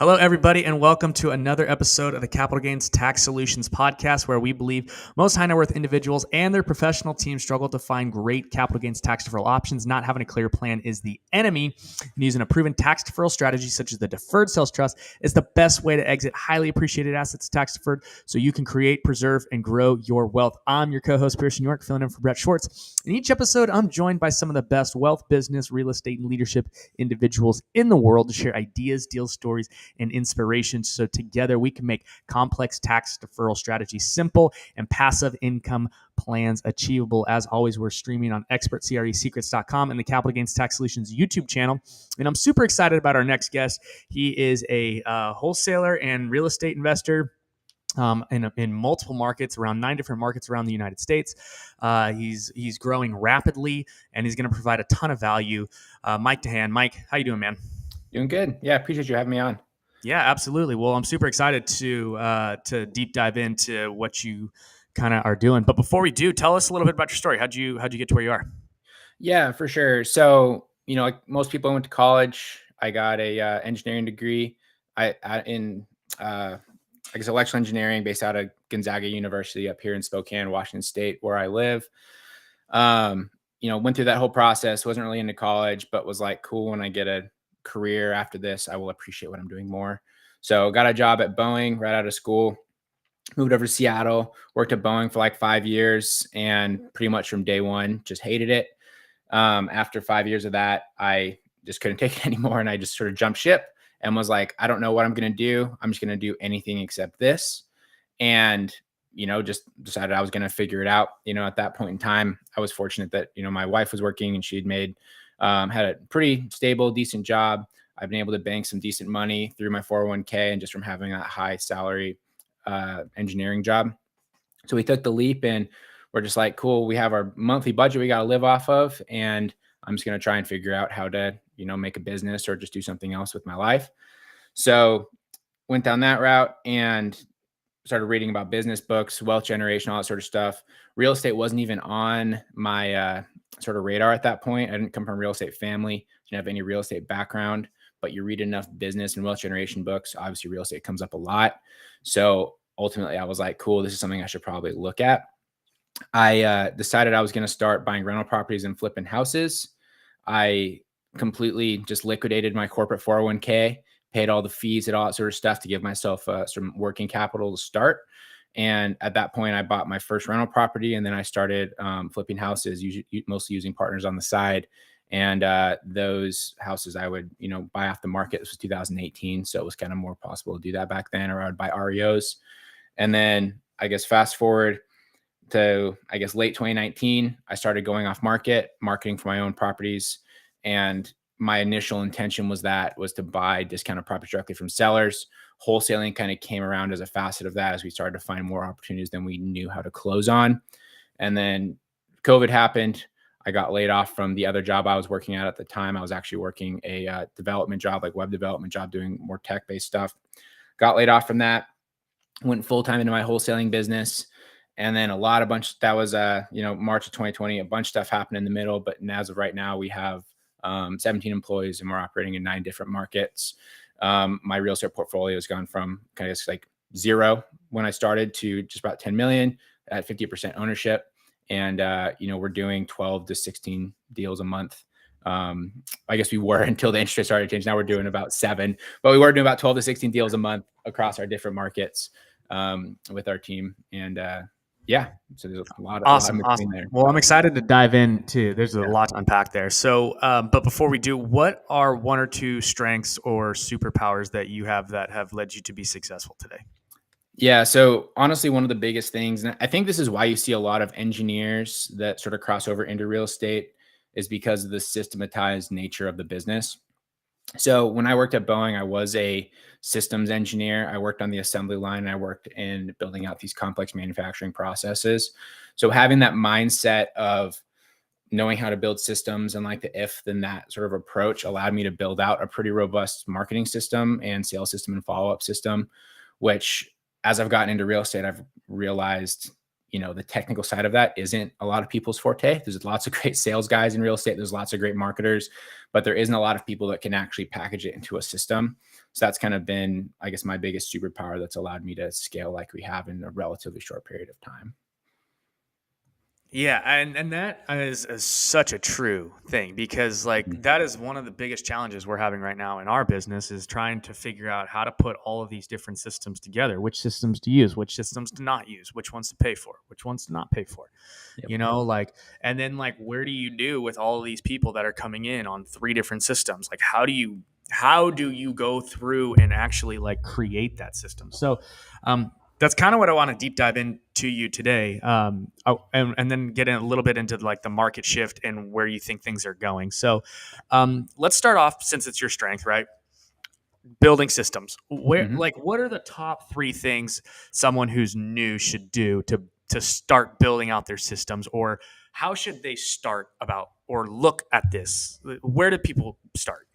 Hello, everybody, and welcome to another episode of the Capital Gains Tax Solutions podcast, where we believe most high net worth individuals and their professional teams struggle to find great capital gains tax deferral options. Not having a clear plan is the enemy, and using a proven tax deferral strategy such as the Deferred Sales Trust is the best way to exit highly appreciated assets tax deferred so you can create, preserve, and grow your wealth. I'm your co-host, Pearson York, filling in for Brett Schwartz. In each episode, I'm joined by some of the best wealth, business, real estate, and leadership individuals in the world to share ideas, deal stories, and inspiration. So together we can make complex tax deferral strategies simple and passive income plans achievable. As always, we're streaming on expertcresecrets.com and the Capital Gains Tax Solutions YouTube channel. And I'm super excited about our next guest. He is a wholesaler and real estate investor in multiple markets, around 9 different markets around the United States. He's growing rapidly, and he's going to provide a ton of value. Mike DeHaan. Mike, how you doing, man? Doing good. Yeah, appreciate you having me on. Yeah, absolutely. Well, I'm super excited to deep dive into what you kind of are doing. But before we do, tell us a little bit about your story. How'd you get to where you are? Yeah, for sure. So, like most people, I went to college. I got a engineering degree. In electrical engineering, based out of Gonzaga University up here in Spokane, Washington State, where I live. Went through that whole process. Wasn't really into college, but was like, cool. When I get a career after this, I will appreciate what I'm doing more. So got a job at Boeing right out of school, moved over to Seattle, worked at Boeing for like 5 years, and pretty much from day one, just hated it. After 5 years of that, I just couldn't take it anymore. And I just sort of jumped ship and was like, I don't know what I'm going to do. I'm just going to do anything except this. And, just decided I was going to figure it out. At that point in time, I was fortunate that, my wife was working and she'd had a pretty stable, decent job. I've been able to bank some decent money through my 401k and just from having that high salary engineering job. So we took the leap and we're just like, cool, we have our monthly budget we got to live off of. And I'm just going to try and figure out how to, make a business or just do something else with my life. So went down that route and started reading about business books, wealth generation, all that sort of stuff. Real estate wasn't even on my sort of radar at that point. I didn't come from a real estate family, didn't have any real estate background, but you read enough business and wealth generation books, obviously real estate comes up a lot. So ultimately I was like, cool, this is something I should probably look at. I decided I was going to start buying rental properties and flipping houses. I completely just liquidated my corporate 401k, paid all the fees and all that sort of stuff to give myself some working capital to start. And at that point, I bought my first rental property, and then I started flipping houses, mostly using partners on the side. And those houses I would, buy off the market. This was 2018, so it was kind of more possible to do that back then, or I would buy REOs. And then I guess fast forward to, late 2019, I started going off market, marketing for my own properties. And my initial intention was to buy discounted properties directly from sellers. Wholesaling kind of came around as a facet of that as we started to find more opportunities than we knew how to close on. And then COVID happened. I got laid off from the other job I was working at the time. I was actually working a development job, like web development job, doing more tech-based stuff. Got laid off from that, went full-time into my wholesaling business. And then that was, March of 2020, a bunch of stuff happened in the middle. But as of right now, we have 17 employees and we're operating in 9 different markets. My real estate portfolio has gone from kind of like zero when I started to just about 10 million at 50% ownership. And, we're doing 12 to 16 deals a month. I guess we were until the interest rate started to change. Now we're doing about 7, but we were doing about 12 to 16 deals a month across our different markets with our team. And, so there's a lot Awesome. there. Well, I'm excited to dive into. There's a lot to unpack there. So, but before we do, what are 1 or 2 strengths or superpowers that you have that have led you to be successful today? Yeah. So honestly, one of the biggest things, and I think this is why you see a lot of engineers that sort of cross over into real estate, is because of the systematized nature of the business. So when I worked at Boeing, I was a systems engineer. I worked on the assembly line and I worked in building out these complex manufacturing processes. So having that mindset of knowing how to build systems and like the if then that sort of approach allowed me to build out a pretty robust marketing system and sales system and follow-up system, which as I've gotten into real estate, I've realized, the technical side of that isn't a lot of people's forte. There's lots of great sales guys in real estate. There's lots of great marketers, but there isn't a lot of people that can actually package it into a system. So that's kind of been, I guess, my biggest superpower that's allowed me to scale like we have in a relatively short period of time. Yeah, and that is such a true thing, because like that is one of the biggest challenges we're having right now in our business, is trying to figure out how to put all of these different systems together, which systems to use, which systems to not use, which ones to pay for, which ones to not pay for. Yep. Like, and then like, where do you do with all of these people that are coming in on 3 different systems? Like, how do you go through and actually like create that system? So that's kind of what I want to deep dive into you today, and then get in a little bit into like the market shift and where you think things are going. So let's start off, since it's your strength, right? Building systems. What are the top 3 things someone who's new should do to start building out their systems, or how should they start about or look at this? Where do people start?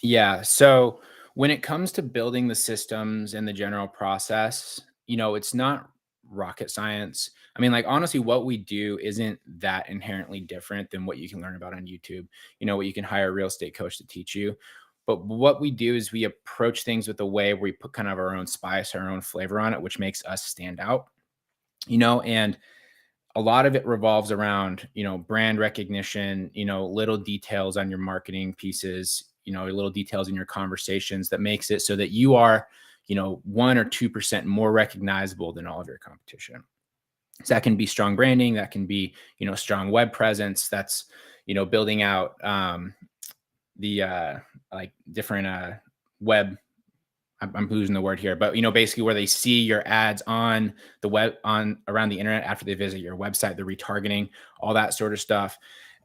Yeah. So when it comes to building the systems and the general process, it's not rocket science. I mean, like, honestly, what we do isn't that inherently different than what you can learn about on YouTube, what you can hire a real estate coach to teach you. But what we do is we approach things with a way where we put kind of our own spice, our own flavor on it, which makes us stand out, and a lot of it revolves around, brand recognition, little details on your marketing pieces, little details in your conversations that makes it so that you are, 1 or 2% more recognizable than all of your competition. So that can be strong branding, that can be, strong web presence, that's, building out the like different web, I'm losing the word here, but basically where they see your ads on the web, on around the internet after they visit your website, the retargeting, all that sort of stuff.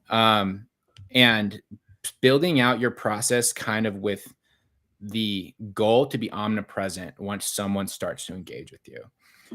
And building out your process kind of with the goal to be omnipresent once someone starts to engage with you.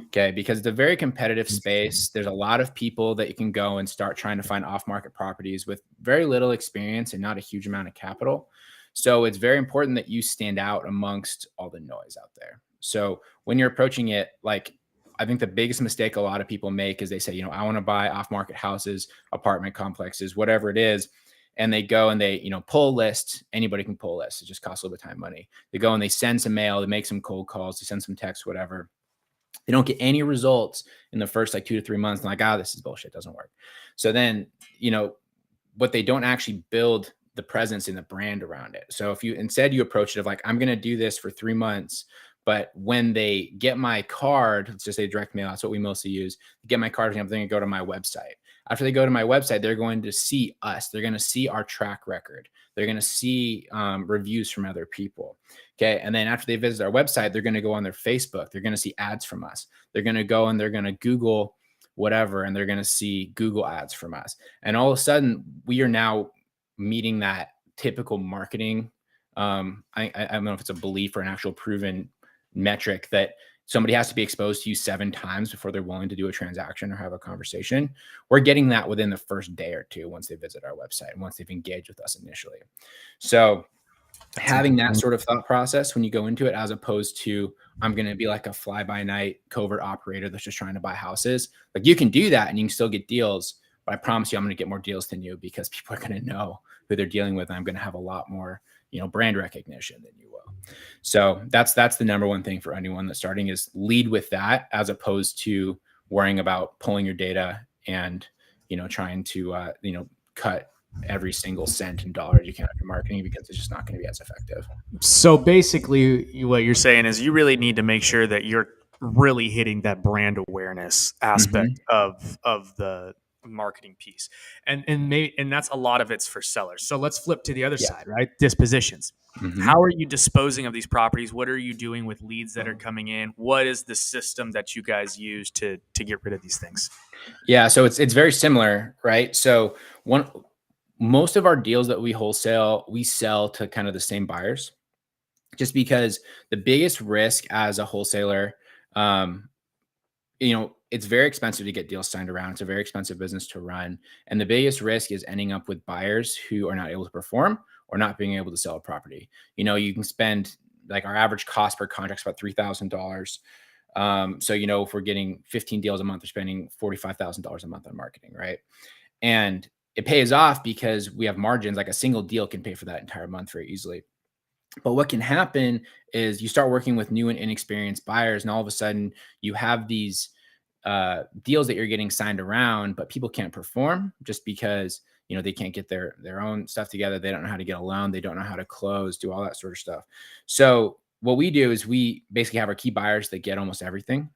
Okay. Because it's a very competitive space. There's a lot of people that you can go and start trying to find off-market properties with very little experience and not a huge amount of capital. So it's very important that you stand out amongst all the noise out there. So when you're approaching it, like, I think the biggest mistake a lot of people make is they say, I want to buy off-market houses, apartment complexes, whatever it is. And they go and they, pull a list. Anybody can pull a list. It just costs a little bit of time, money. They go and they send some mail, they make some cold calls, they send some text, whatever. They don't get any results in the first like 2 to 3 months. And like, this is bullshit. It doesn't work. So then, what they don't actually build the presence in the brand around it. So if you instead you approach it of like, I'm going to do this for 3 months, but when they get my card, let's just say direct mail, that's what we mostly use. Get my card, they're going to go to my website. After they go to my website, they're going to see us. They're going to see our track record. They're going to see reviews from other people. Okay. And then after they visit our website, they're going to go on their Facebook. They're going to see ads from us. They're going to go and they're going to Google whatever, and they're going to see Google ads from us. And all of a sudden, we are now meeting that typical marketing. I don't know if it's a belief or an actual proven metric that somebody has to be exposed to you 7 times before they're willing to do a transaction or have a conversation. We're getting that within the first day or 2 once they visit our website and once they've engaged with us initially. So having that sort of thought process when you go into it, as opposed to, I'm going to be like a fly-by-night covert operator that's just trying to buy houses. Like, you can do that and you can still get deals, but I promise you, I'm going to get more deals than you, because people are going to know who they're dealing with. And I'm going to have a lot more, brand recognition than you will. So that's the number one thing for anyone that's starting, is lead with that, as opposed to worrying about pulling your data and, trying to, cut every single cent and dollar you can out of your marketing, because it's just not going to be as effective. So basically, what you're saying is you really need to make sure that you're really hitting that brand awareness aspect of the marketing piece, and that's a lot of it's for sellers. So let's flip to the other side, right? Dispositions. How are you disposing of these properties? What are you doing with leads that are coming in? What is the system that you guys use to get rid of these things? Yeah, so it's very similar, right? So most of our deals that we wholesale, we sell to kind of the same buyers, just because the biggest risk as a wholesaler, it's very expensive to get deals signed around. It's a very expensive business to run. And the biggest risk is ending up with buyers who are not able to perform or not being able to sell a property. You can spend, like, our average cost per contract is about $3,000. So, if we're getting 15 deals a month, we're spending $45,000 a month on marketing, right? And it pays off because we have margins. Like, a single deal can pay for that entire month very easily. But what can happen is you start working with new and inexperienced buyers, and all of a sudden you have these deals that you're getting signed around, but people can't perform just because they can't get their own stuff together. They don't know how to get a loan. They don't know how to close, do all that sort of stuff. So what we do is we basically have our key buyers that get almost everything,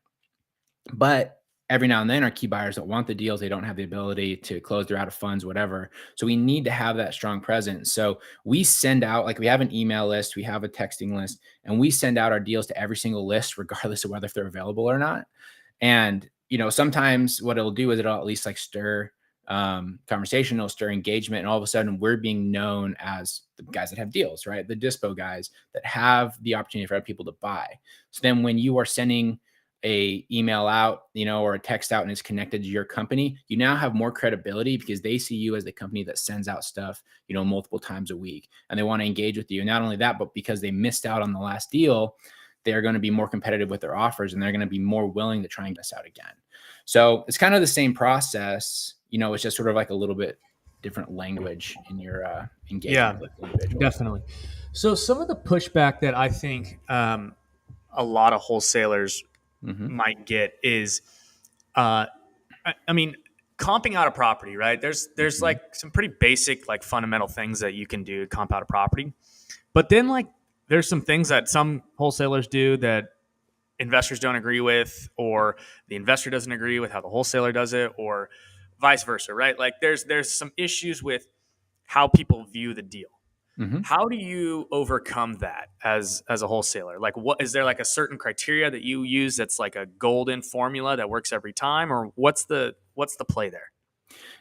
but every now and then our key buyers that want the deals, they don't have the ability to close, they're out of funds, whatever. So we need to have that strong presence. So we send out, like, we have an email list, we have a texting list, and we send out our deals to every single list, regardless of whether if they're available or not. And sometimes what it'll do is it'll at least like stir conversation, it'll stir engagement, and all of a sudden we're being known as the guys that have deals, right? The dispo guys that have the opportunity for other people to buy. So then when you are sending a email out, or a text out, and it's connected to your company, you now have more credibility because they see you as the company that sends out stuff, multiple times a week, and they want to engage with you. And not only that, but because they missed out on the last deal, they're going to be more competitive with their offers, and they're going to be more willing to try and get us out again. So it's kind of the same process, it's just sort of like a little bit different language in your engagement with individuals. Definitely. So some of the pushback that I think a lot of wholesalers might get is, I mean, comping out a property, right? There's like some pretty basic, like, fundamental things that you can do to comp out a property, but then, like, there's some things that some wholesalers do that investors don't agree with, or the investor doesn't agree with how the wholesaler does it, or vice versa, right? Like, there's some issues with how people view the deal. How do you overcome that as a wholesaler? Like, what is there, like, a certain criteria that you use that's like a golden formula that works every time, or what's the play there?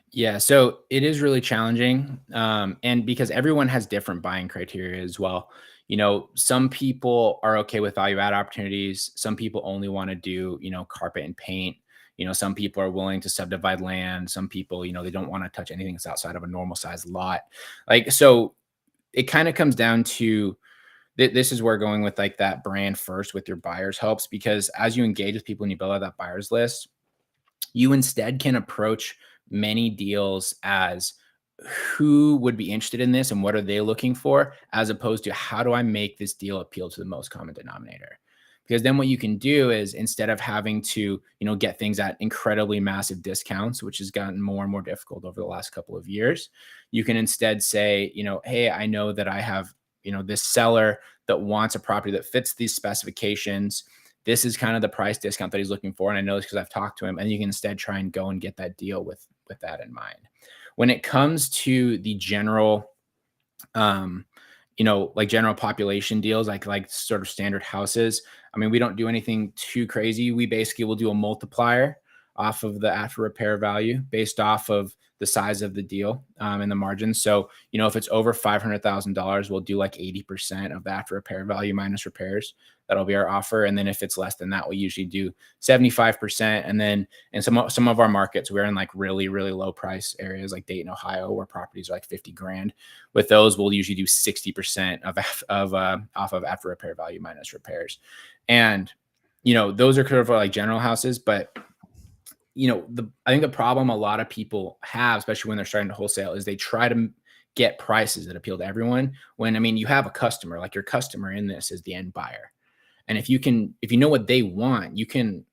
Yeah, so it is really challenging, and because everyone has different buying criteria as well. Some people are okay with value add opportunities. Some people only want to do, carpet and paint. Some people are willing to subdivide land. Some people, they don't want to touch anything that's outside of a normal size lot. Like, so it kind of comes down to this is where going with like that brand first with your buyers helps, because as you engage with people and you build out that buyers list, you instead can approach many deals as who would be interested in this and what are they looking for, as opposed to how do I make this deal appeal to the most common denominator. Because then what you can do is, instead of having to, get things at incredibly massive discounts, which has gotten more and more difficult over the last couple of years, you can instead say, hey, I know that I have, this seller that wants a property that fits these specifications. This is kind of the price discount that he's looking for. And I know this because I've talked to him. And you can instead try and go and get that deal with that in mind. When it comes to the general, like general population deals, like sort of standard houses, I mean, we don't do anything too crazy. We basically will do a multiplier off of the after repair value based off of the size of the deal and the margins. So, if it's over $500,000, we'll do like 80% of the after repair value minus repairs. That'll be our offer. And then if it's less than that, we usually do 75%. And then in some of our markets, we're in like really, really low price areas like Dayton, Ohio, where properties are like 50 grand. With those, we'll usually do 60% off of after repair value minus repairs. And, those are kind of like general houses, but I think the problem a lot of people have, especially when they're starting to wholesale, is they try to get prices that appeal to everyone. When, I mean, you have a customer, like your customer in this is the end buyer. And if you know what they want, you can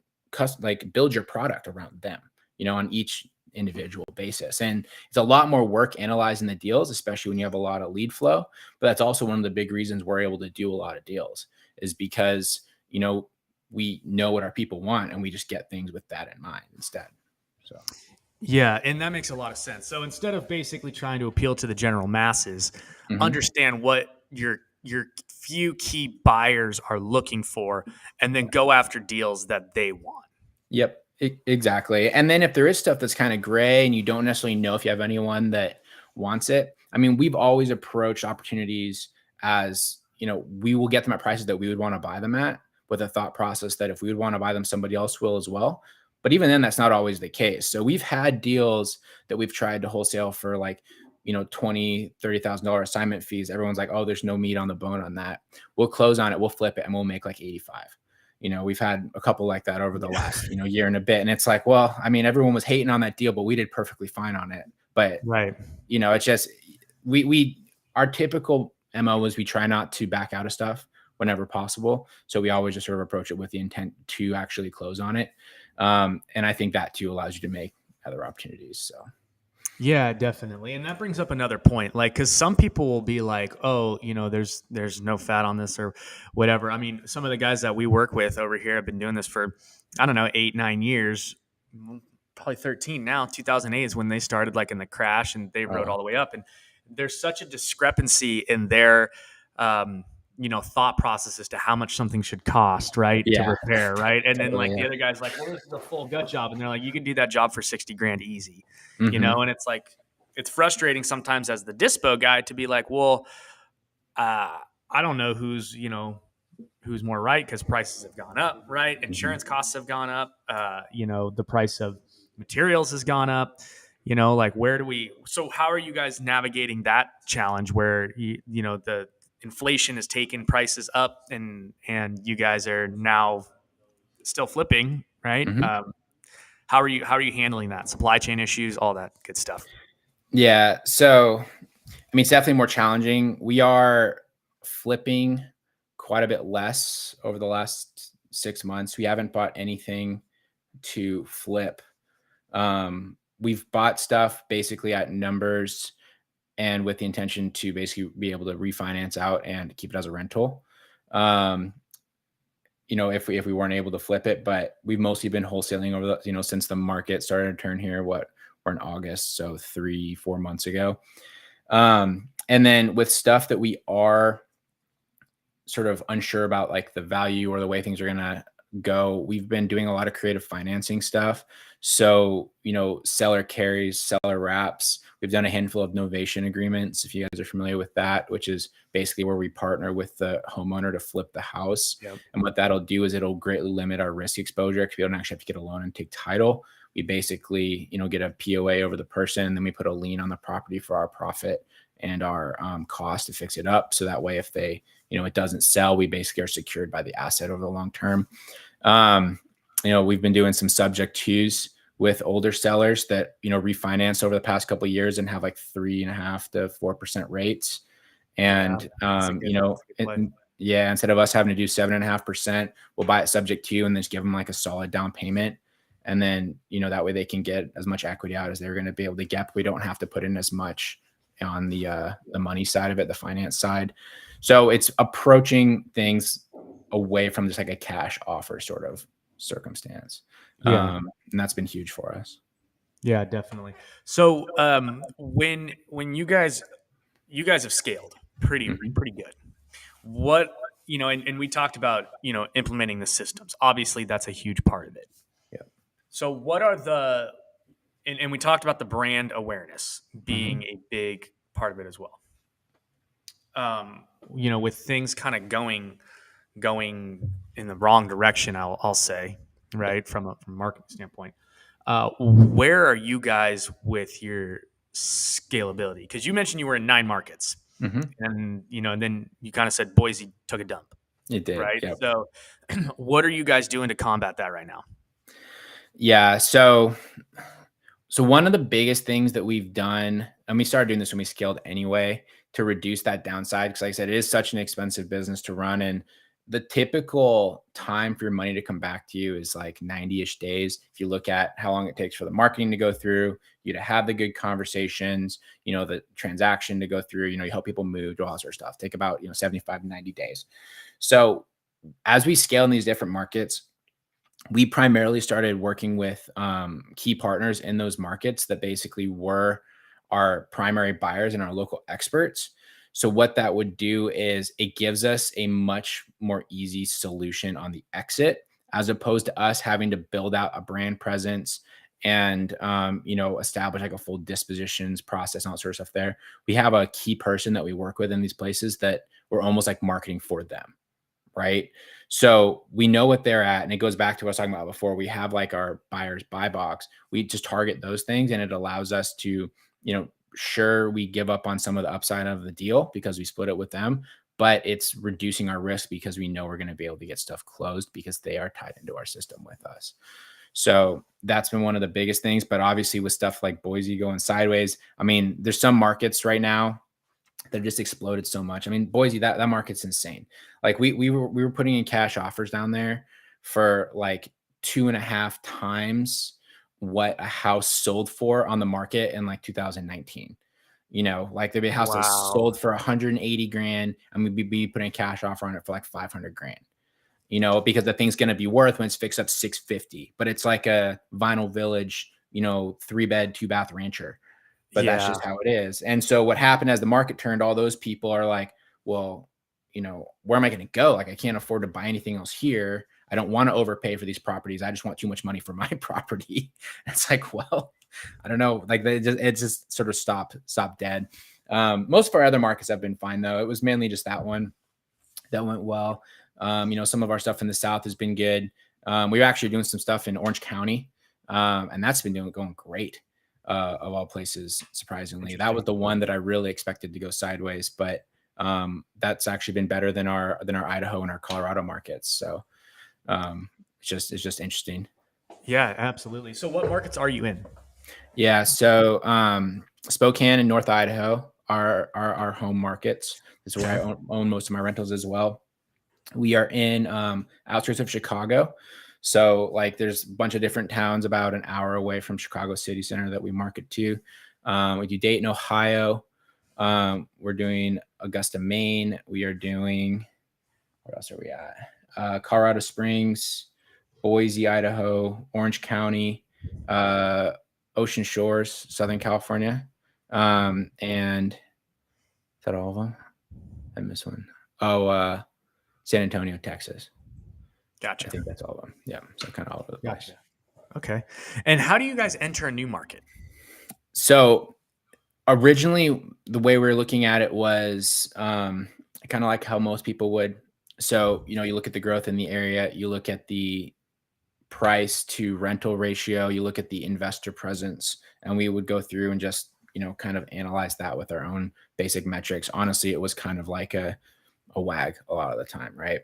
build your product around them, on each individual basis. And it's a lot more work analyzing the deals, especially when you have a lot of lead flow. But that's also one of the big reasons we're able to do a lot of deals, is because, we know what our people want and we just get things with that in mind instead. So. Yeah, and that makes a lot of sense. So instead of basically trying to appeal to the general masses, understand what your few key buyers are looking for, and then go after deals that they want. Yep, exactly. And then if there is stuff that's kind of gray and you don't necessarily know if you have anyone that wants it, I mean, we've always approached opportunities as, we will get them at prices that we would want to buy them at, with a thought process that if we would want to buy them, somebody else will as well. But even then, that's not always the case. So we've had deals that we've tried to wholesale for like, $20,000, $30,000 assignment fees. Everyone's like, oh, there's no meat on the bone on that. We'll close on it. We'll flip it and we'll make like 85. We've had a couple like that over the last, year and a bit. And it's like, well, I mean, everyone was hating on that deal, but we did perfectly fine on it. But, right. It's just, our typical MO is we try not to back out of stuff whenever possible. So we always just sort of approach it with the intent to actually close on it. And I think that too allows you to make other opportunities. So Yeah, definitely. And that brings up another point. Like, cause some people will be like, oh, there's no fat on this or whatever. I mean, some of the guys that we work with over here have been doing this for, I don't know, 8-9 years, probably 13 now. 2008 is when they started, like in the crash, and they rode all the way up. And there's such a discrepancy in their, thought process as to how much something should cost, right? To yeah, repair, right? And then like totally, the yeah. other guy's like, well, this is a full gut job. And they're like, you can do that job for 60 grand easy, Mhm. and it's like, it's frustrating sometimes as the dispo guy to be like, well, I don't know who's more right, because prices have gone up, right? Insurance costs have gone up. The price of materials has gone up. Like, where do we? So how are you guys navigating that challenge where the inflation has taken prices up, and you guys are now still flipping, right? Mhm. How are you handling that? Supply chain issues, all that good stuff. Yeah. So, I mean, it's definitely more challenging. We are flipping quite a bit less over the last 6 months. We haven't bought anything to flip. We've bought stuff basically at numbers and with the intention to basically be able to refinance out and keep it as a rental. Um, if we weren't able to flip it, but we've mostly been wholesaling over the, since the market started to turn here, we're in August. So 3-4 months ago. And then with stuff that we are sort of unsure about, like the value or the way things are going to go, we've been doing a lot of creative financing stuff. So, seller carries, seller wraps. We've done a handful of novation agreements, if you guys are familiar with that, which is basically where we partner with the homeowner to flip the house. Yep. And what that'll do is it'll greatly limit our risk exposure, because we don't actually have to get a loan and take title. We basically, get a POA over the person, and then we put a lien on the property for our profit and our cost to fix it up. So that way, if they, it doesn't sell, we basically are secured by the asset over the long term. We've been doing some subject twos with older sellers that, refinance over the past couple of years and have like 3.5% to 4% rates. And, instead of us having to do 7.5%, we'll buy it subject to and then just give them like a solid down payment. And then, that way they can get as much equity out as they're going to be able to get. We don't have to put in as much on the money side of it, the finance side. So it's approaching things away from just like a cash offer sort of circumstance. Yeah. And that's been huge for us. Yeah, definitely. So when you guys have scaled pretty good. What, and we talked about, implementing the systems. Obviously that's a huge part of it. Yeah. So what are and we talked about the brand awareness being a big part of it as well. With things kind of going in the wrong direction, I'll say, right, from a marketing standpoint. Where are you guys with your scalability? Because you mentioned you were in 9 markets, and then you kind of said Boise took a dump. It did, right? yep. So, what are you guys doing to combat that right now? Yeah. So one of the biggest things that we've done, and we started doing this when we scaled anyway, to reduce that downside, because like I said, it is such an expensive business to run, and the typical time for your money to come back to you is like 90-ish days. If you look at how long it takes for the marketing to go through, you to have the good conversations, the transaction to go through, you help people move, do all that sort of stuff, take about 75 to 90 days. So as we scale in these different markets, we primarily started working with key partners in those markets that basically were our primary buyers and our local experts. So what that would do is it gives us a much more easy solution on the exit, as opposed to us having to build out a brand presence and establish like a full dispositions process and all that sort of stuff there. We have a key person that we work with in these places that we're almost like marketing for them. Right. So we know what they're at. And it goes back to what I was talking about before. We have like our buyers buy box. We just target those things, and it allows us to, sure, we give up on some of the upside of the deal because we split it with them, but it's reducing our risk because we know we're going to be able to get stuff closed because they are tied into our system with us. So that's been one of the biggest things. But obviously with stuff like Boise going sideways, I mean, there's some markets right now that just exploded so much. I mean, Boise, that market's insane. Like we were putting in cash offers down there for like 2.5 times what a house sold for on the market in like 2019. Like there'd be a house that was Wow. sold for 180 grand, and we'd be putting a cash offer on it for like 500 grand. Because the thing's going to be worth when it's fixed up 650, but it's like a Vinyl Village, 3-bed, 2-bath rancher. But that's Yeah. just how it is. And so what happened as the market turned, all those people are like, well, where am I going to go? Like, I can't afford to buy anything else here. I don't want to overpay for these properties. I just want too much money for my property. It's like, well, I don't know. Like it just sort of stopped dead. Most of our other markets have been fine though. It was mainly just that one that went well. Some of our stuff in the South has been good. We were actually doing some stuff in Orange County, and that's been going great. Of all places, surprisingly, that was the one that I really expected to go sideways, but that's actually been better than our Idaho and our Colorado markets. So it's just interesting. Yeah, absolutely. So what markets are you in? Yeah, so Spokane and North Idaho are our home markets. This is where I own most of my rentals as well. We are in outskirts of Chicago. So like there's a bunch of different towns about an hour away from Chicago city center that we market to. We do Dayton, Ohio. We're doing Augusta, Maine. We are doing, where else are we at? Colorado Springs, Boise, Idaho, Orange County, Ocean Shores, Southern California. And is that all of them? I missed one. Oh, San Antonio, Texas. Gotcha. I think that's all of them. Yeah. So kind of all over the place. Gotcha. Okay. And how do you guys enter a new market? So originally the way we were looking at it was kind of like how most people would. So, you look at the growth in the area, you look at the price to rental ratio, you look at the investor presence, and we would go through and just, kind of analyze that with our own basic metrics. Honestly, it was kind of like a wag a lot of the time, right?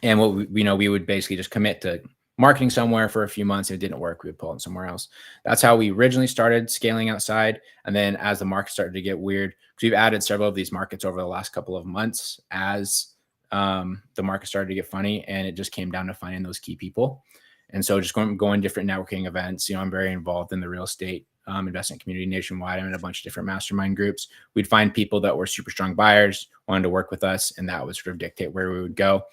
And what we would basically just commit to marketing somewhere for a few months. If it didn't work, we would pull it somewhere else. That's how we originally started scaling outside. And then as the market started to get weird, because we've added several of these markets over the last couple of months as the market started to get funny, and it just came down to finding those key people. And so just going different networking events. I'm very involved in the real estate investment community nationwide. I'm in a bunch of different mastermind groups. We'd find people that were super strong buyers, wanted to work with us, and that would sort of dictate where we would go.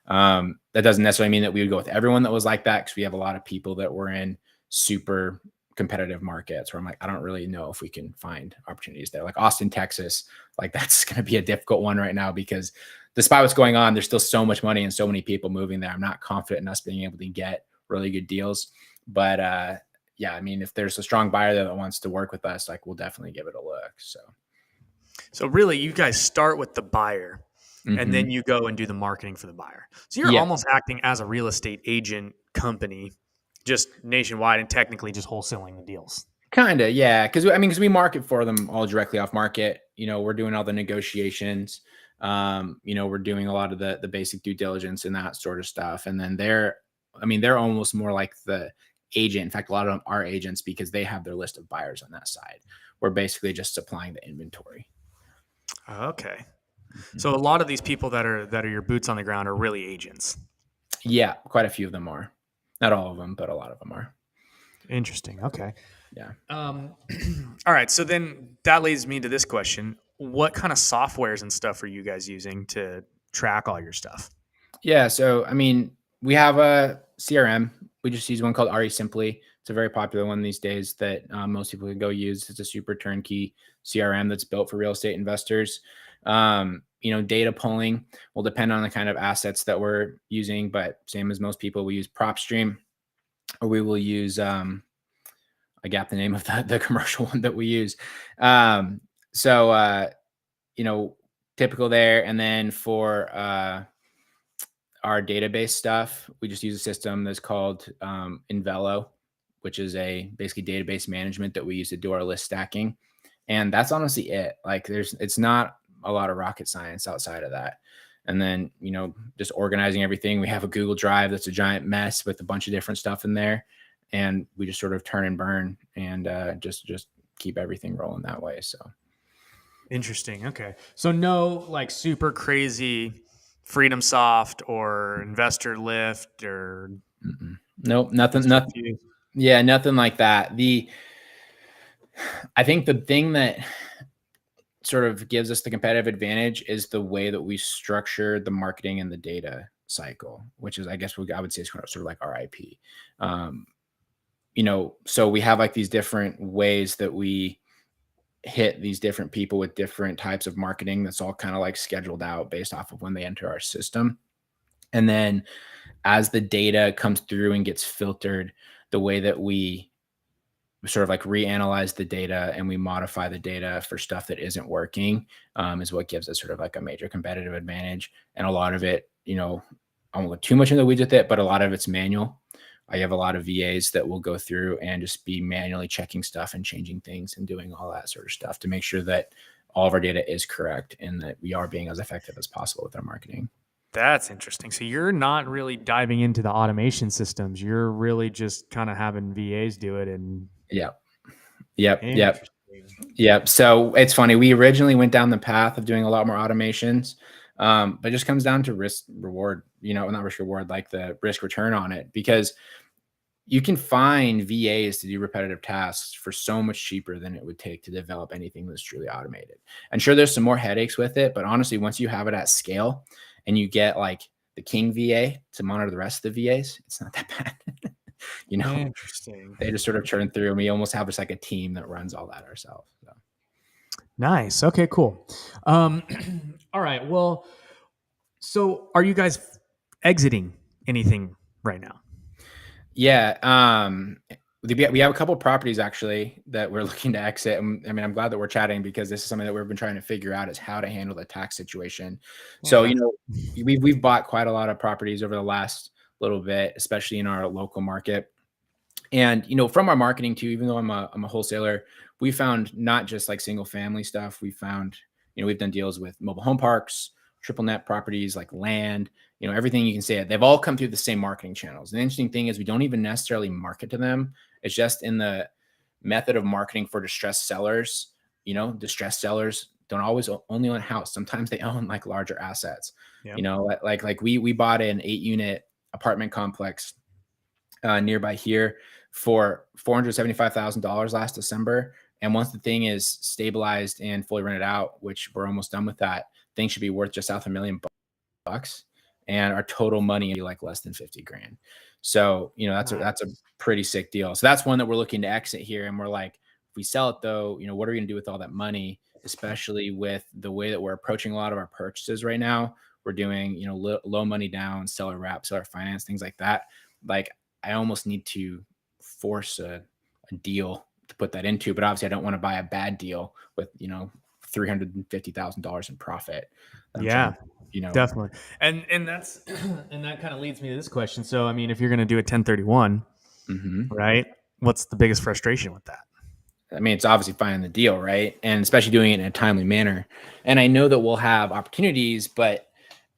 That doesn't necessarily mean that we would go with everyone that was like that, because we have a lot of people that were in super competitive markets where I'm like, I don't really know if we can find opportunities there. Like Austin, Texas, like that's going to be a difficult one right now, because despite what's going on, there's still so much money and so many people moving there. I'm not confident in us being able to get really good deals. But yeah, I mean, if there's a strong buyer there that wants to work with us, like we'll definitely give it a look. So really, you guys start with the buyer, and then you go and do the marketing for the buyer. So you're almost acting as a real estate agent company, just nationwide, and technically just wholesaling the deals. Kind of, yeah. Because we market for them all directly off market. We're doing all the negotiations. We're doing a lot of the basic due diligence and that sort of stuff. And then they're almost more like the agent. In fact, a lot of them are agents because they have their list of buyers on that side. We're basically just supplying the inventory. Okay. So a lot of these people that are your boots on the ground are really agents. Yeah, quite a few of them are. Not all of them, but a lot of them are. Interesting. Okay. Yeah. All right. So then that leads me to this question. What kind of softwares and stuff are you guys using to track all your stuff? Yeah. So, we have a CRM. We just use one called RE Simply. It's a very popular one these days that most people can go use. It's a super turnkey CRM that's built for real estate investors. Data pulling will depend on the kind of assets that we're using, but same as most people, we use PropStream, or we will use, I got the name of the commercial one that we use. Typical there. And then for our database stuff, we just use a system that's called Invelo, which is basically database management that we use to do our list stacking. And that's honestly it. Like it's not a lot of rocket science outside of that. And then, just organizing everything. We have a Google Drive that's a giant mess with a bunch of different stuff in there. And we just sort of turn and burn and just keep everything rolling that way. So. Interesting. Okay. So no like super crazy Freedom Soft or Investor Lift or Nope, nothing, just a nothing. few. Yeah, nothing like that. I think the thing that sort of gives us the competitive advantage is the way that we structure the marketing and the data cycle, which is, I guess, what I would say is sort of like our IP. Um, so we have like these different ways that we hit these different people with different types of marketing that's all kind of like scheduled out based off of when they enter our system. And then as the data comes through and gets filtered, the way that we sort of like reanalyze the data and we modify the data for stuff that isn't working, is what gives us sort of like a major competitive advantage. And a lot of it, I won't go too much into the weeds with it, but a lot of it's manual. I have a lot of VAs that will go through and just be manually checking stuff and changing things and doing all that sort of stuff to make sure that all of our data is correct and that we are being as effective as possible with our marketing. That's interesting. So you're not really diving into the automation systems. You're really just kind of having VAs do it. And Yep. Yep. Yep. interesting. Yep. So it's funny. We originally went down the path of doing a lot more automations, but it just comes down to risk reward, not risk reward, like the risk return on it, because you can find VAs to do repetitive tasks for so much cheaper than it would take to develop anything that's truly automated. And sure, there's some more headaches with it, but honestly, once you have it at scale and you get like the king VA to monitor the rest of the VAs, it's not that bad. Interesting. They just sort of churn through and we almost have just like a team that runs all that ourselves. So. Nice. Okay, cool. All right. Well, so are you guys exiting anything right now? Yeah. We have a couple of properties actually that we're looking to exit. And I mean, I'm glad that we're chatting because this is something that we've been trying to figure out is how to handle the tax situation. So, we've bought quite a lot of properties over the last little bit, especially in our local market. And, from our marketing too, even though I'm a wholesaler, we found not just like single family stuff. We found, we've done deals with mobile home parks, triple net properties, like land, everything you can say. They've all come through the same marketing channels. The interesting thing is we don't even necessarily market to them. It's just in the method of marketing for distressed sellers. Distressed sellers don't always only own a house. Sometimes they own like larger assets. Yep. Like we bought an 8-unit apartment complex nearby here for $475,000 last December. And once the thing is stabilized and fully rented out, which we're almost done with that, thing should be worth just south of $1 million. And our total money would be like less than 50 grand. So, that's a pretty sick deal. So that's one that we're looking to exit here. And we're like, if we sell it though, what are we going to do with all that money, especially with the way that we're approaching a lot of our purchases right now? We're doing, low money down, seller wrap, seller finance, things like that. Like I almost need to force a deal to put that into, but obviously I don't want to buy a bad deal with, $350,000 in profit. Yeah, definitely. And that's, and that kind of leads me to this question. So, I mean, if you're going to do a 1031, right, what's the biggest frustration with that? I mean, it's obviously finding the deal, right? And especially doing it in a timely manner. And I know that we'll have opportunities, but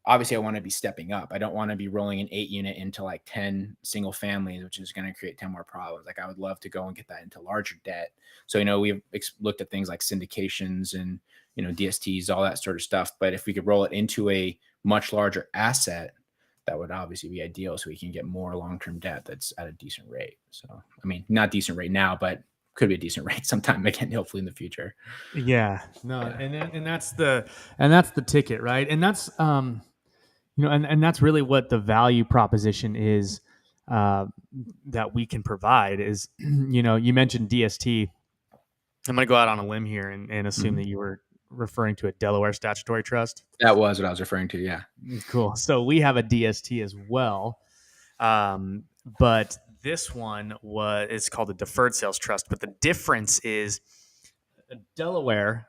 obviously I want to be stepping up. I don't want to be rolling an 8-unit into like 10 single families, which is going to create 10 more problems. Like I would love to go and get that into larger debt. So, we've looked at things like syndications and, DSTs, all that sort of stuff. But if we could roll it into a much larger asset, that would obviously be ideal. So we can get more long-term debt that's at a decent rate. So, I mean, not decent rate now, but could be a decent rate sometime again, hopefully in the future. Yeah, no. Yeah. And that's the ticket, right? And that's, and that's really what the value proposition is, that we can provide is, you mentioned DST. I'm going to go out on a limb here and assume that you were referring to a Delaware statutory trust. That was what I was referring to. Yeah. Cool. So we have a DST as well. But this one is called a deferred sales trust. But the difference is Delaware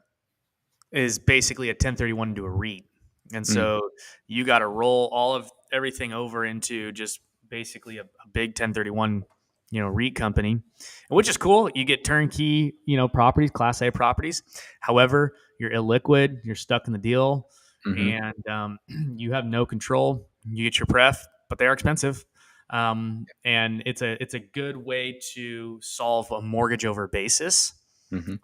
is basically a 1031 into a REIT. And so you got to roll all of everything over into just basically a big 1031, REIT company, which is cool. You get turnkey, properties, Class A properties. However, you're illiquid, you're stuck in the deal, and you have no control. You get your pref, but they are expensive. And it's a good way to solve a mortgage over basis,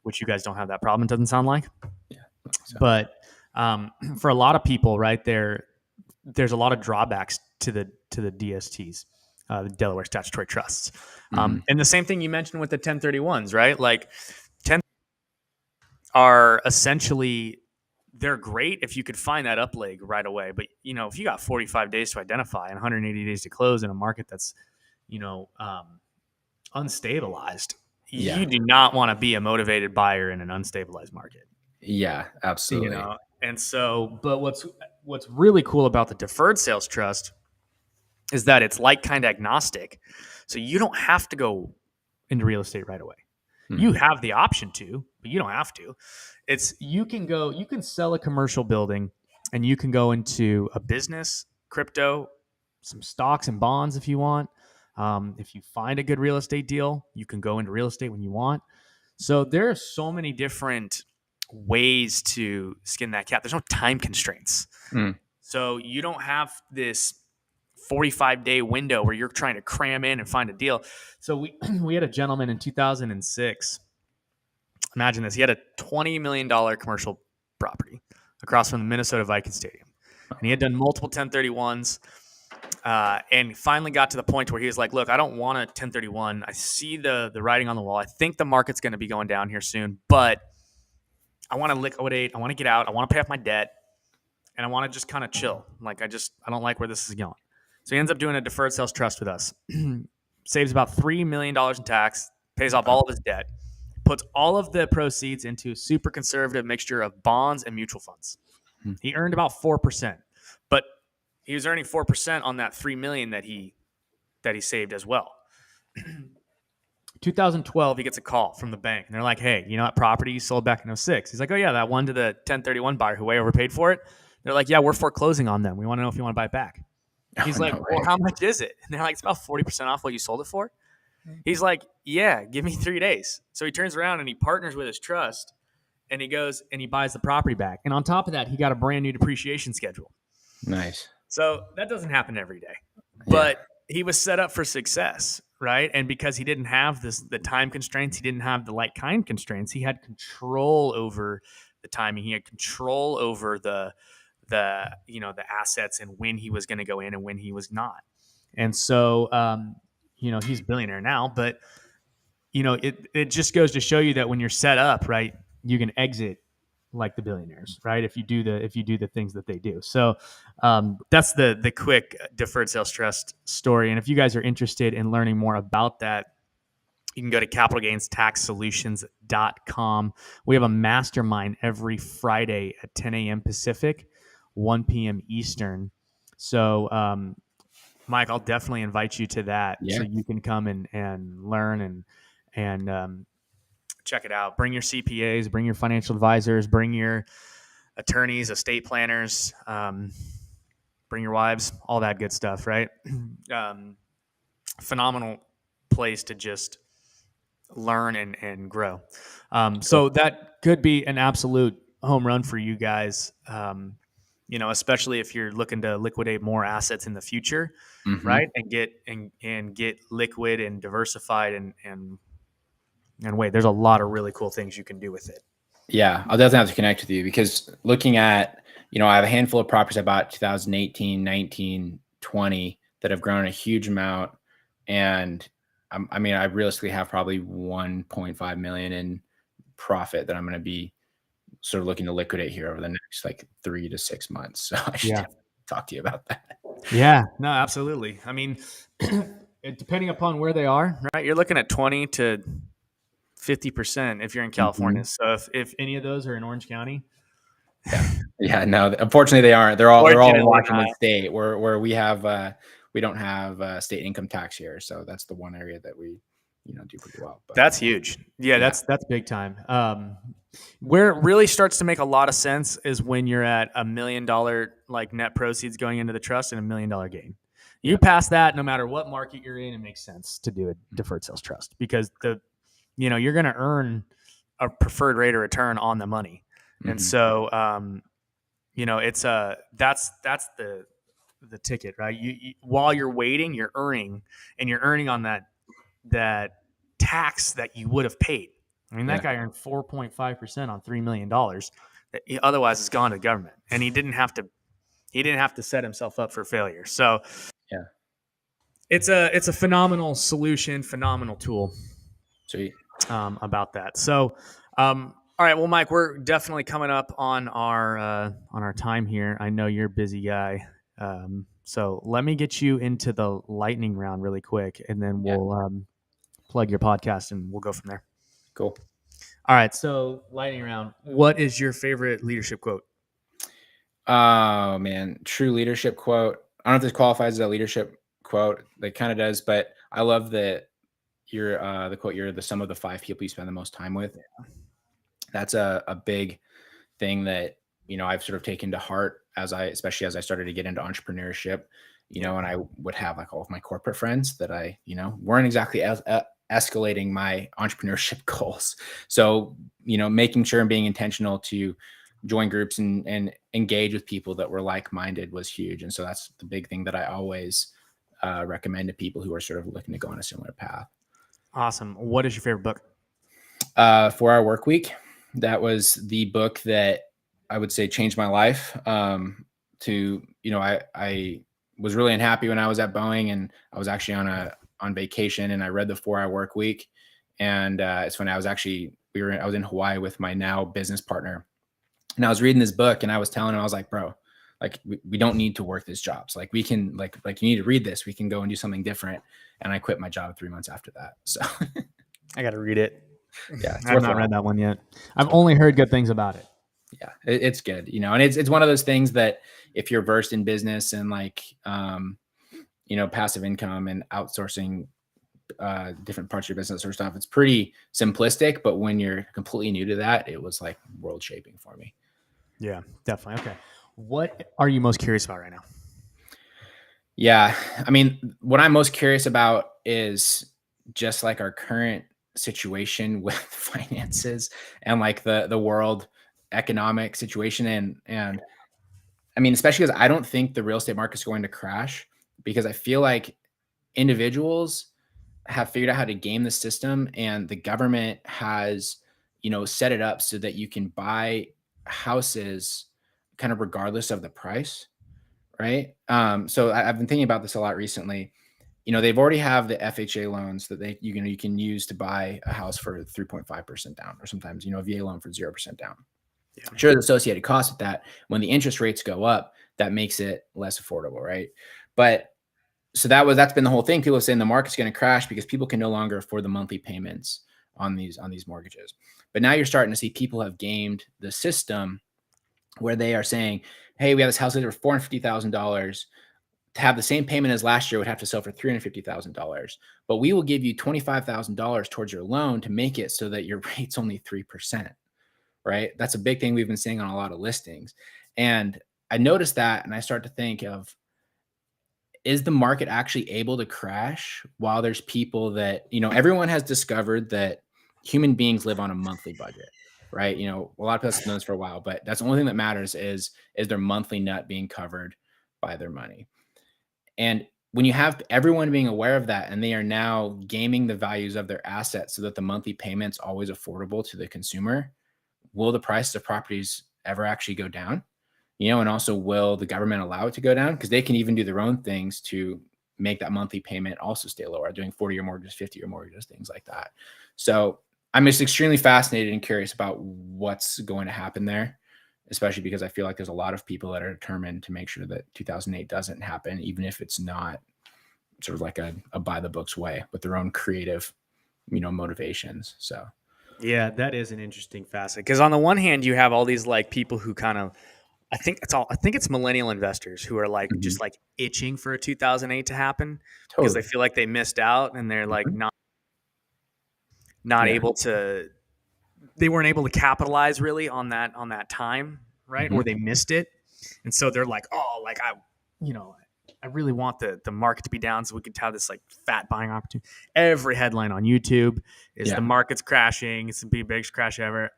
which you guys don't have that problem. It doesn't sound like. Yeah. So. But for a lot of people, right there's a lot of drawbacks to the DSTs, the Delaware Statutory Trusts, and the same thing you mentioned with the 1031s, right? Like 10 are essentially, they're great if you could find that up leg right away. But if you got 45 days to identify and 180 days to close in a market that's unstabilized, you do not want to be a motivated buyer in an unstabilized market. Yeah, absolutely. And so, but what's really cool about the deferred sales trust is that it's like kind agnostic. So you don't have to go into real estate right away. You have the option to, but you don't have to. You can sell a commercial building and you can go into a business, crypto, some stocks and bonds if you want. If you find a good real estate deal, you can go into real estate when you want. So there are so many different ways to skin that cat. There's no time constraints. So you don't have this 45-day window where you're trying to cram in and find a deal. So we had a gentleman in 2006. Imagine this. He had a $20 million commercial property across from the Minnesota Vikings Stadium. And he had done multiple 1031s and finally got to the point where he was like, look, I don't want a 1031. I see the writing on the wall. I think the market's going to be going down here soon, but I want to liquidate. I want to get out. I want to pay off my debt. And I want to just kind of chill. Like, I don't like where this is going. So he ends up doing a deferred sales trust with us. Saves about $3 million in tax, pays off all of his debt, puts all of the proceeds into a super conservative mixture of bonds and mutual funds. He earned about 4%, but he was earning 4% on that $3 million that he saved as well. 2012, he gets a call from the bank, and they're like, hey, that property you sold back in 06? He's like, oh, yeah, that one to the 1031 buyer who way overpaid for it. They're like, yeah, we're foreclosing on them. We want to know if you want to buy it back. He's like, well, how much is it? And they're like, it's about 40% off what you sold it for. He's like, yeah, give me 3 days. So he turns around and he partners with his trust, and he goes and he buys the property back. And on top of that, he got a brand new depreciation schedule. Nice. So that doesn't happen every day. But he was set up for success, right? And because he didn't have the time constraints, he didn't have the like kind constraints, he had control over the timing. He had control over the assets and when he was going to go in and when he was not. And so, he's a billionaire now, but it just goes to show you that when you're set up, right, you can exit like the billionaires, right? If you do the things that they do. So that's the quick deferred sales trust story. And if you guys are interested in learning more about that, you can go to capitalgainstaxsolutions.com. We have a mastermind every Friday at 10 a.m. Pacific, 1 p.m. Eastern. So, Mike, I'll definitely invite you to that so you can come and learn and check it out. Bring your CPAs, bring your financial advisors, bring your attorneys, estate planners, bring your wives, all that good stuff, right? Phenomenal place to just learn and grow. So that could be an absolute home run for you guys. Especially if you're looking to liquidate more assets in the future, right? And get liquid and diversified and wait, there's a lot of really cool things you can do with it. Yeah, I'll definitely have to connect with you because looking at, I have a handful of properties I bought 2018, 19, 20 that have grown a huge amount. And I realistically have probably 1.5 million in profit that I'm going to be sort of looking to liquidate here over the next 3 to 6 months. So I should talk to you about that. Yeah, no, absolutely. Depending upon where they are, right? You're looking at 20 to 50% if you're in California. So if any of those are in Orange County. Yeah, no, unfortunately they aren't. They're all in Washington State where we don't have state income tax here. So that's the one area that we, do pretty well. But that's huge. Yeah, that's big time. Where it really starts to make a lot of sense is when you're at $1 million net proceeds going into the trust and $1 million gain. You pass that, no matter what market you're in, it makes sense to do a deferred sales trust because you're going to earn a preferred rate of return on the money. And so, it's that's the ticket, right? You while you're waiting, you're earning on that tax that you would have paid. That guy earned 4.5% on $3 million. Otherwise, it's gone to the government, and he didn't have to. He didn't have to set himself up for failure. So Yeah. it's a phenomenal solution, phenomenal tool. Sweet. About that. So, all right. Well, Mike, we're definitely coming up on our time here. I know you're a busy guy. So let me get you into the lightning round really quick, and then Yeah. we'll plug your podcast, and we'll go from there. Cool. All right. So lightning round. What is your favorite leadership quote? Oh man, true leadership quote. I don't know if this qualifies as a leadership quote. It kind of does, but I love that you're the quote. You're the sum of the 5 people you spend the most time with. That's a big thing that I've sort of taken to heart especially as I started to get into entrepreneurship. And I would have like all of my corporate friends that I weren't exactly escalating my entrepreneurship goals. So making sure and being intentional to join groups and engage with people that were like-minded was huge. And so that's the big thing that I always recommend to people who are sort of looking to go on a similar path. Awesome. What is your favorite book? 4-Hour Work Week. That was the book that I would say changed my life. I was really unhappy when I was at Boeing, and I was actually on vacation, and I read the 4-Hour Work Week. And it's when I was in Hawaii with my now business partner, and I was reading this book, and I was telling him, I was like, bro, like we don't need to work these jobs. Like we can, like you need to read this. We can go and do something different. And I quit my job 3 months after that. So I got to read it. Yeah, I have not read that one yet. I've only heard good things about it. Yeah, it's good, and it's one of those things that if you're versed in business and like, passive income and outsourcing different parts of your business or stuff, it's pretty simplistic. But when you're completely new to that, it was like world shaping for me. Yeah, definitely. Okay. What are you most curious about right now? Yeah. I mean, what I'm most curious about is just like our current situation with finances and like the world economic situation. And I mean, especially because I don't think the real estate market is going to crash, because I feel like individuals have figured out how to game the system, and the government has, set it up so that you can buy houses kind of regardless of the price. Right. So I've been thinking about this a lot recently. They've already have the FHA loans that you can use to buy a house for 3.5% down, or sometimes, a VA loan for 0% down. Yeah. Sure, the associated cost with that, when the interest rates go up, that makes it less affordable, right? But so that's been the whole thing. People are saying the market's going to crash because people can no longer afford the monthly payments on these mortgages. But now you're starting to see people have gamed the system where they are saying, hey, we have this house for $450,000. To have the same payment as last year would have to sell for $350,000. But we will give you $25,000 towards your loan to make it so that your rate's only 3%. Right? That's a big thing we've been seeing on a lot of listings. And I noticed that, and I start to think of, is the market actually able to crash while there's people that, everyone has discovered that human beings live on a monthly budget, right? A lot of people have known this for a while, but that's the only thing that matters is their monthly nut being covered by their money. And when you have everyone being aware of that, and they are now gaming the values of their assets so that the monthly payment's always affordable to the consumer, will the price of properties ever actually go down? And also, will the government allow it to go down? Because they can even do their own things to make that monthly payment also stay lower, doing 40-year mortgages, 50-year mortgages, things like that. So I'm just extremely fascinated and curious about what's going to happen there, especially because I feel like there's a lot of people that are determined to make sure that 2008 doesn't happen, even if it's not sort of like a by the books way, with their own creative, motivations. So yeah, that is an interesting facet, because on the one hand, you have all these like people who kind of, I think it's millennial investors who are like just like itching for a 2008 to happen, because they feel like they missed out, and they're like not able to, they weren't able to capitalize really on that time, right? Or they missed it. And so they're like, oh, like I really want the market to be down so we could have this like fat buying opportunity. Every headline on YouTube is the market's crashing. It's the biggest crash ever.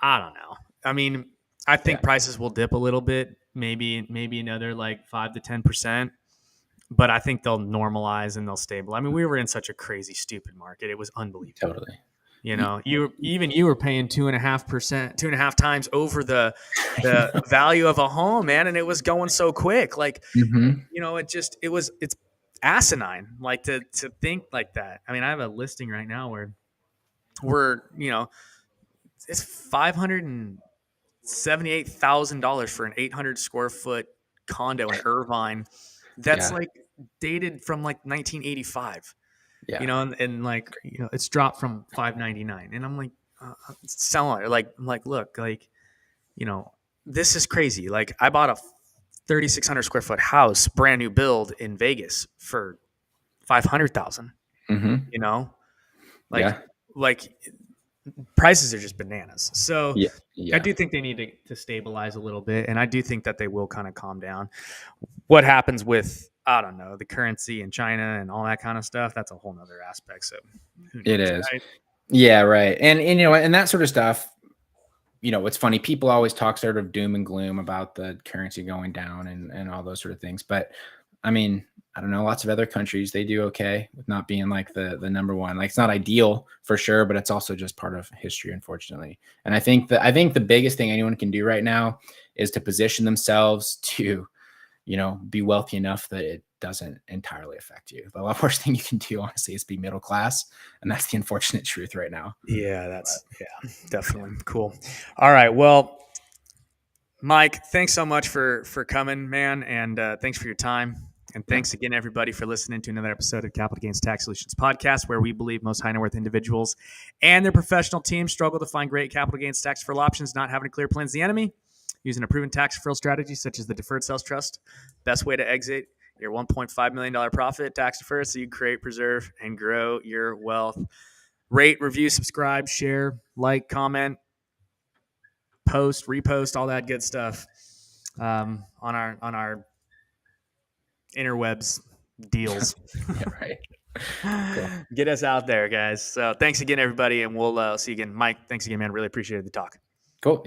I don't know. I mean, I think prices will dip a little bit, maybe another like 5 to 10%, but I think they'll normalize and they'll stabilize. I mean, we were in such a crazy, stupid market. It was unbelievable. Totally. You know, you were paying 2.5%, 2.5 times over the value of a home, man, and it was going so quick. Like, Mm-hmm. you know, it's asinine, like to think like that. I mean, I have a listing right now where it's $578,000 for an 800 square foot condo in Irvine. That's Yeah. like dated from like 1985. Yeah. And like, it's dropped from 599, and I'm like, selling it. Like, look, like, this is crazy. Like, I bought a 3,600 square foot house, brand new build in Vegas for 500,000. Mm-hmm. Like, Yeah. like prices are just bananas. So Yeah. I Yeah. do think they need to stabilize a little bit, and I do think that they will kind of calm down. What happens with, I don't know, the currency in China and all that kind of stuff, that's a whole nother aspect. So who It knows, is. right? Yeah. Right. And and that sort of stuff. It's funny. People always talk sort of doom and gloom about the currency going down and all those sort of things. But I mean, I don't know. Lots of other countries, they do okay with not being like the number one. Like, it's not ideal for sure, but it's also just part of history, unfortunately. And I think the biggest thing anyone can do right now is to position themselves to, be wealthy enough that it doesn't entirely affect you. The worst thing you can do, honestly, is be middle class, and that's the unfortunate truth right now. Yeah, definitely cool. All right, well, Mike, thanks so much for coming, man, and thanks for your time. And Yeah. thanks again, everybody, for listening to another episode of Capital Gains Tax Solutions podcast, where we believe most high net worth individuals and their professional teams struggle to find great capital gains tax deferral options. Not having a clear plan is the enemy. Using a proven tax deferral strategy such as the Deferred Sales Trust, best way to exit your $1.5 million profit tax deferred, so you create, preserve, and grow your wealth. Rate, review, subscribe, share, like, comment, post, repost, all that good stuff on our interwebs deals. Yeah. Right. Cool. Get us out there, guys. So thanks again, everybody, and we'll see you again. Mike, thanks again, man. Really appreciated the talk. Cool.